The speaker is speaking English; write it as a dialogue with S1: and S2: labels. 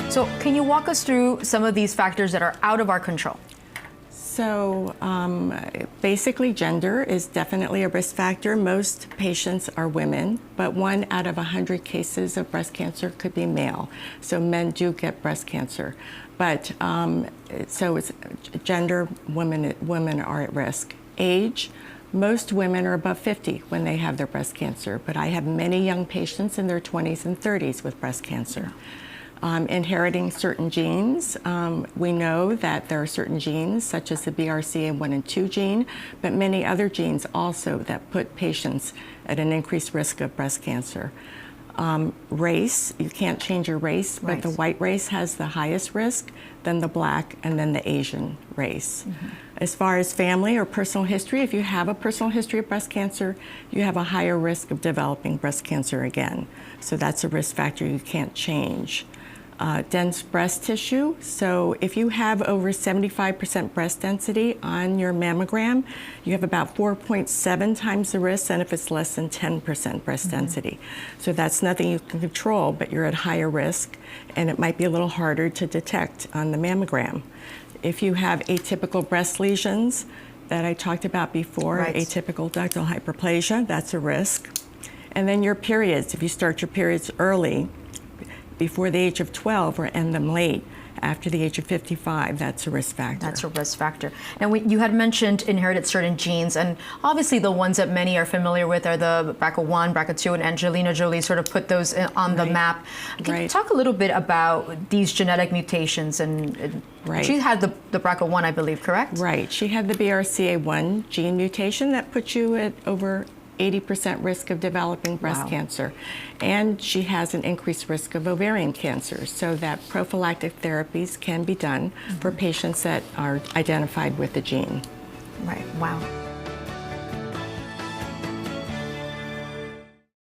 S1: So can you walk us through some of these factors that are out of our control?
S2: So basically gender is definitely a risk factor. Most patients are women, but 1 out of 100 cases of breast cancer could be male. So men do get breast cancer. But so it's gender, women are at risk. Age, most women are above 50 when they have their breast cancer, but I have many young patients in their 20s and 30s with breast cancer. Inheriting certain genes. We know that there are certain genes, such as the BRCA1 and 2 gene, but many other genes also that put patients at an increased risk of breast cancer. Race, you can't change your race, but the white race has the highest risk, then the black, and then the Asian race. As far as family or personal history, if you have a personal history of breast cancer, you have a higher risk of developing breast cancer again. So that's a risk factor you can't change. Dense breast tissue. So if you have over 75% breast density on your mammogram, you have about 4.7 times the risk than if it's less than 10% breast density. So that's nothing you can control, but you're at higher risk, and it might be a little harder to detect on the mammogram. If you have atypical breast lesions that I talked about before, atypical ductal hyperplasia, that's a risk. And then your periods, if you start your periods early, before the age of 12 or end them late after the age of 55, that's a risk factor.
S1: That's a risk factor. Now, you had mentioned inherited certain genes, and obviously the ones that many are familiar with are the BRCA1, BRCA2, and Angelina Jolie sort of put those on the map. Can you talk a little bit about these genetic mutations? And she had the BRCA1, I believe, correct?
S2: Right. She had the BRCA1 gene mutation that puts you at over 80% risk of developing breast cancer. And she has an increased risk of ovarian cancer, so that prophylactic therapies can be done for patients that are identified with the gene.
S1: Right, wow.